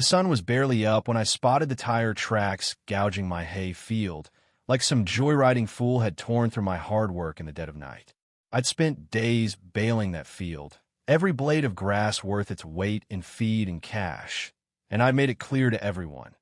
The sun was barely up when I spotted the tire tracks gouging my hay field, like some joyriding fool had torn through my hard work in the dead of night. I'd spent days bailing that field, every blade of grass worth its weight in feed and cash, and I made it clear to everyone.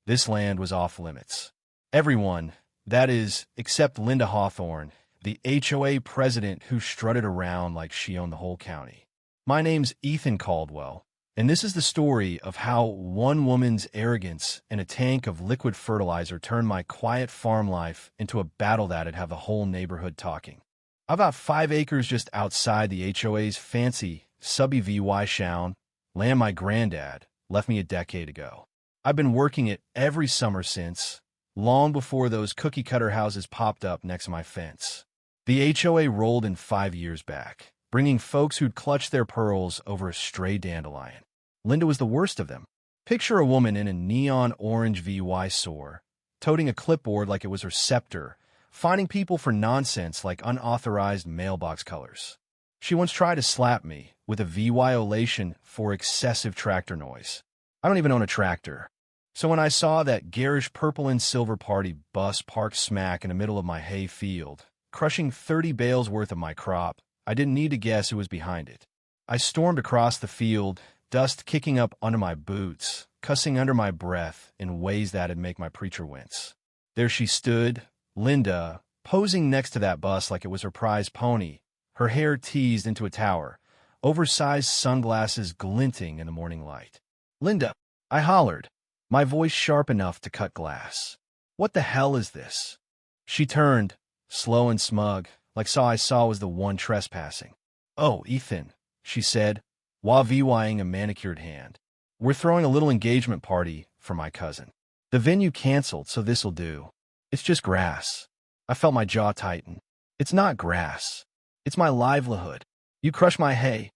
This land was off limits. Everyone, that is, except Linda Hawthorne, the HOA president who strutted around like she owned the whole county. My name's Ethan Caldwell, and this is the story of how one woman's arrogance and a tank of liquid fertilizer turned my quiet farm life into a battle that'd have the whole neighborhood talking. I've got 5 acres just outside the HOA's fancy subby VY shown, land my granddad left me a decade ago. I've been working it every summer since, long before those cookie-cutter houses popped up next to my fence. The HOA rolled in 5 years back, bringing folks who'd clutched their pearls over a stray dandelion. Linda was the worst of them. Picture a woman in a neon orange VY sore, toting a clipboard like it was her scepter, finding people for nonsense like unauthorized mailbox colors. She once tried to slap me with a violation for excessive tractor noise. I don't even own a tractor. So when I saw that garish purple and silver party bus parked smack in the middle of my hay field, crushing 30 bales worth of my crop, I didn't need to guess who was behind it. I stormed across the field, dust kicking up under my boots, cussing under my breath in ways that'd make my preacher wince. There she stood, Linda, posing next to that bus like it was her prize pony, her hair teased into a tower, oversized sunglasses glinting in the morning light. "Linda," I hollered, my voice sharp enough to cut glass. "What the hell is this?" She turned, slow and smug, like I saw was the one trespassing. "Oh, Ethan," she said, while VYing a manicured hand. "We're throwing a little engagement party for my cousin. The venue canceled, so this'll do. It's just grass." I felt my jaw tighten. "It's not grass. It's my livelihood. You crushed my hay,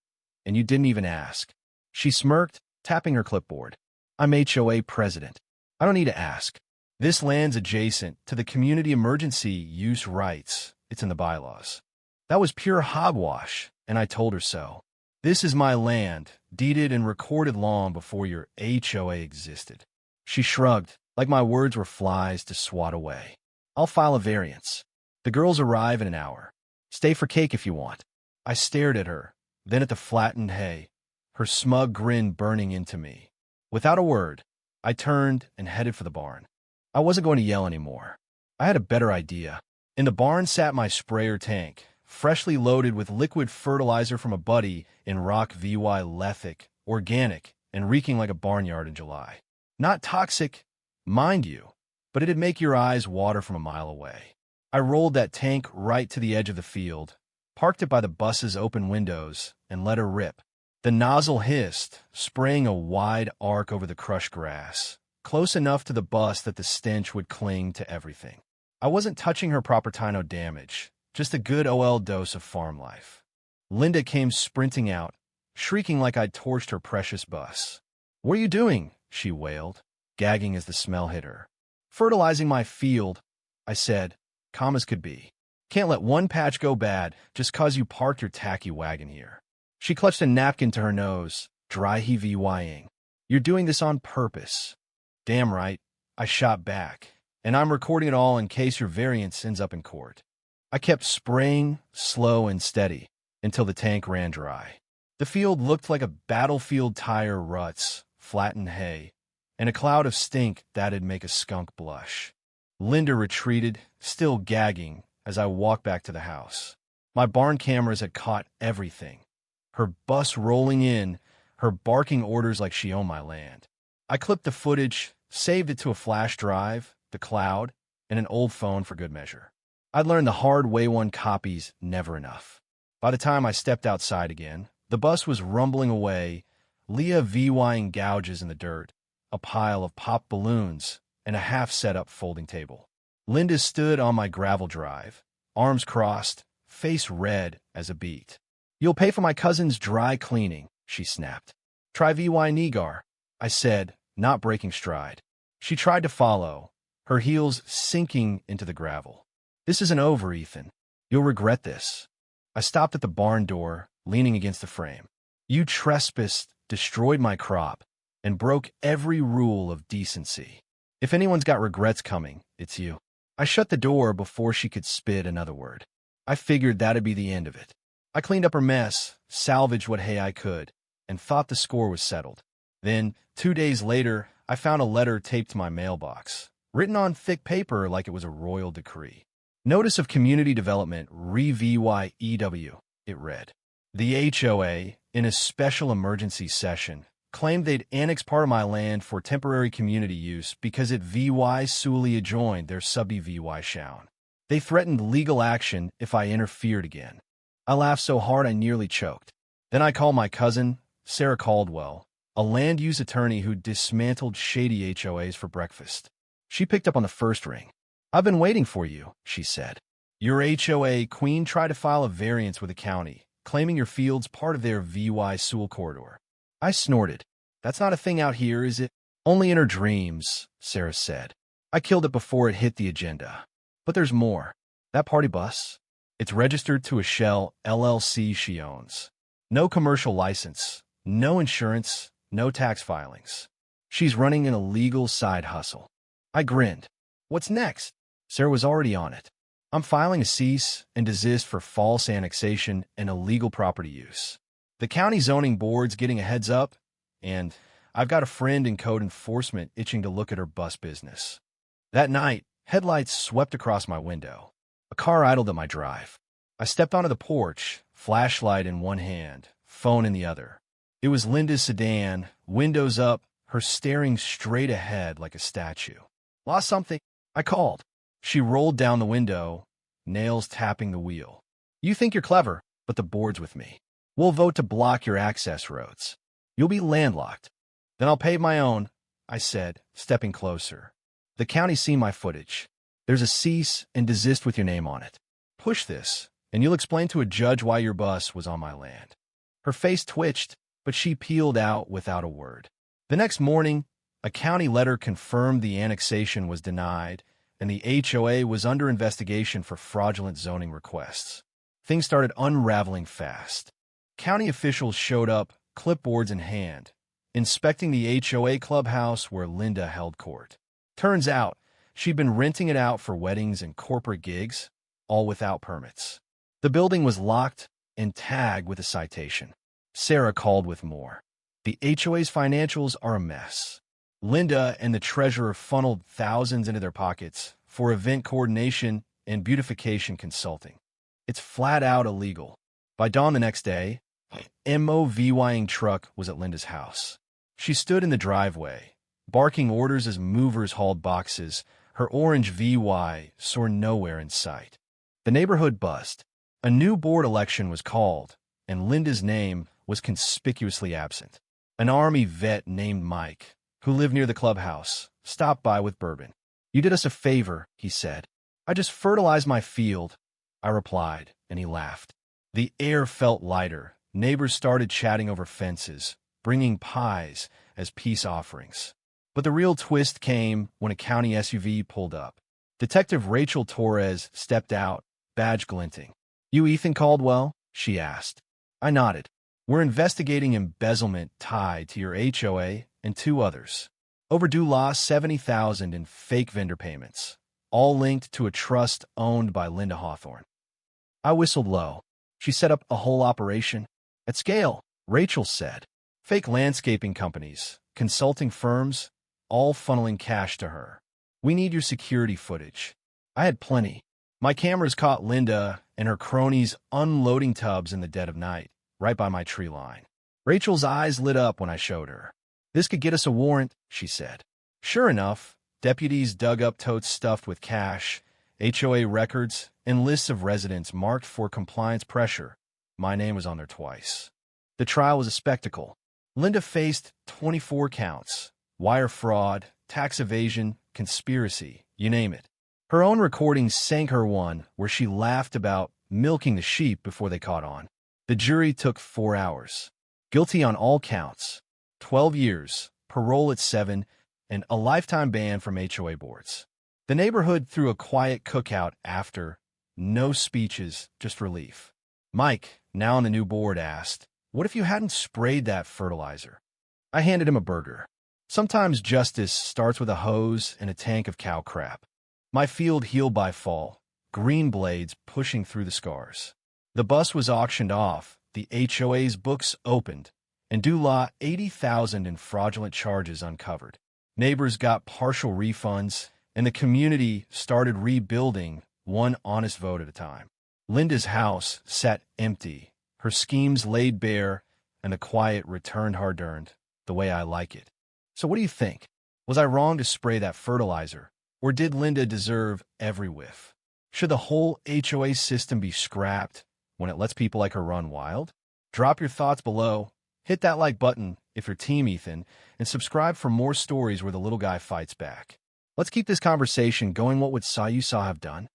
and you didn't even ask." She smirked, tapping her clipboard. "I'm HOA president. I don't need to ask. This land's adjacent to the community emergency use rights. It's in the bylaws." That was pure hogwash, and I told her so. "This is my land, deeded and recorded long before your HOA existed." She shrugged, like my words were flies to swat away. "I'll file a variance. The girls arrive in an hour. Stay for cake if you want." I stared at her, then at the flattened hay, her smug grin burning into me. Without a word, I turned and headed for the barn. I wasn't going to yell anymore. I had a better idea. In the barn sat my sprayer tank, freshly loaded with liquid fertilizer from a buddy in rock VY Lethic, organic, and reeking like a barnyard in July. Not toxic, mind you, but it'd make your eyes water from a mile away. I rolled that tank right to the edge of the field, parked it by the bus's open windows, and let her rip. The nozzle hissed, spraying a wide arc over the crushed grass, close enough to the bus that the stench would cling to everything. I wasn't touching her propertino damage, just a good OL dose of farm life. Linda came sprinting out, shrieking like I'd torched her precious bus. "What are you doing?" she wailed, gagging as the smell hit her. "Fertilizing my field," I said, calm as could be. "Can't let one patch go bad just 'cause you parked your tacky wagon here." She clutched a napkin to her nose, dry heaving. "You're doing this on purpose." "Damn right," I shot back, "and I'm recording it all in case your variance ends up in court." I kept spraying, slow and steady, until the tank ran dry. The field looked like a battlefield tire ruts, flattened hay, and a cloud of stink that'd make a skunk blush. Linda retreated, still gagging, as I walked back to the house. My barn cameras had caught everything. Her bus rolling in, her barking orders like she owned my land. I clipped the footage, saved it to a flash drive, the cloud, and an old phone for good measure. I'd learned the hard way one copy's never enough. By the time I stepped outside again, the bus was rumbling away, Leah VYing gouges in the dirt, a pile of pop balloons, and a half-set-up folding table. Linda stood on my gravel drive, arms crossed, face red as a beet. "You'll pay for my cousin's dry cleaning," she snapped. "Try VY Negar," I said, not breaking stride. She tried to follow, her heels sinking into the gravel. "This isn't over, Ethan. You'll regret this." I stopped at the barn door, leaning against the frame. "You trespassed, destroyed my crop, and broke every rule of decency. If anyone's got regrets coming, it's you. I shut the door before she could spit another word. I figured that'd be the end of it. I cleaned up her mess, salvaged what hay I could, and thought the score was settled. Then, 2 days later, I found a letter taped to my mailbox, written on thick paper like it was a royal decree. Notice of Community Development, RE-VYEW, it read. The HOA, in a special emergency session, claimed they'd annex part of my land for temporary community use because it VY solely adjoined their subdy VY shown. They threatened legal action if I interfered again. I laughed so hard I nearly choked. Then I called my cousin, Sarah Caldwell, a land use attorney who dismantled shady HOAs for breakfast. She picked up on the first ring. "I've been waiting for you," she said. "Your HOA queen tried to file a variance with the county, claiming your field's part of their VY Sewell corridor." I snorted. "That's not a thing out here, is it?" "Only in her dreams," Sarah said. "I killed it before it hit the agenda. But there's more. That party bus? It's registered to a Shell LLC she owns. No commercial license, no insurance, no tax filings. She's running an illegal side hustle." I grinned. "What's next?" Sarah was already on it. "I'm filing a cease and desist for false annexation and illegal property use. The county zoning board's getting a heads up, and I've got a friend in code enforcement itching to look at her bus business." That night, headlights swept across my window. A car idled at my drive. I stepped onto the porch, flashlight in one hand, phone in the other. It was Linda's sedan, windows up, her staring straight ahead like a statue. "Lost something?" I called. She rolled down the window, nails tapping the wheel. "You think you're clever, but the board's with me. We'll vote to block your access roads. You'll be landlocked." "Then I'll pave my own," I said, stepping closer. "The county's seen my footage. There's a cease and desist with your name on it. Push this, and you'll explain to a judge why your bus was on my land." Her face twitched, but she peeled out without a word. The next morning, a county letter confirmed the annexation was denied, and the HOA was under investigation for fraudulent zoning requests. Things started unraveling fast. County officials showed up, clipboards in hand, inspecting the HOA clubhouse where Linda held court. Turns out, she'd been renting it out for weddings and corporate gigs, all without permits. The building was locked and tagged with a citation. Sarah called with more. The HOA's financials are a mess. Linda and the treasurer funneled thousands into their pockets for event coordination and beautification consulting. It's flat out illegal. By dawn the next day, MOVYing truck was at Linda's house. She stood in the driveway, barking orders as movers hauled boxes. Her orange VY soared nowhere in sight. The neighborhood buzzed. A new board election was called, and Linda's name was conspicuously absent. An Army vet named Mike, who lived near the clubhouse, stopped by with bourbon. "You did us a favor," he said. "I just fertilized my field," I replied, and he laughed. The air felt lighter. Neighbors started chatting over fences, bringing pies as peace offerings. But the real twist came when a county SUV pulled up. Detective Rachel Torres stepped out, badge glinting. "You Ethan Caldwell?" she asked. I nodded. "We're investigating embezzlement tied to your HOA and 2 others. Overdue lost $70,000 in fake vendor payments, all linked to a trust owned by Linda Hawthorne." I whistled low. "She set up a whole operation?" "At scale," Rachel said. "Fake landscaping companies, consulting firms, all funneling cash to her. We need your security footage." I had plenty. My cameras caught Linda and her cronies unloading tubs in the dead of night, right by my tree line. Rachel's eyes lit up when I showed her. "This could get us a warrant," she said. Sure enough, deputies dug up totes stuffed with cash, HOA records, and lists of residents marked for compliance pressure. My name was on there twice. The trial was a spectacle. Linda faced 24 counts: wire fraud, tax evasion, conspiracy, you name it. Her own recordings sank her one where she laughed about milking the sheep before they caught on. The jury took 4 hours. Guilty on all counts. 12 years, parole at 7, and a lifetime ban from HOA boards. The neighborhood threw a quiet cookout after. No speeches, just relief. Mike, now on the new board, asked, "What if you hadn't sprayed that fertilizer?" I handed him a burger. Sometimes justice starts with a hose and a tank of cow crap. My field healed by fall, green blades pushing through the scars. The bus was auctioned off, the HOA's books opened, and due law 80,000 in fraudulent charges uncovered. Neighbors got partial refunds, and the community started rebuilding one honest vote at a time. Linda's house sat empty, her schemes laid bare, and the quiet returned hard-earned, the way I like it. So what do you think? Was I wrong to spray that fertilizer, or did Linda deserve every whiff? Should the whole HOA system be scrapped when it lets people like her run wild? Drop your thoughts below, hit that like button if you're Team Ethan, and subscribe for more stories where the little guy fights back. Let's keep this conversation going. What would Sayusa have done?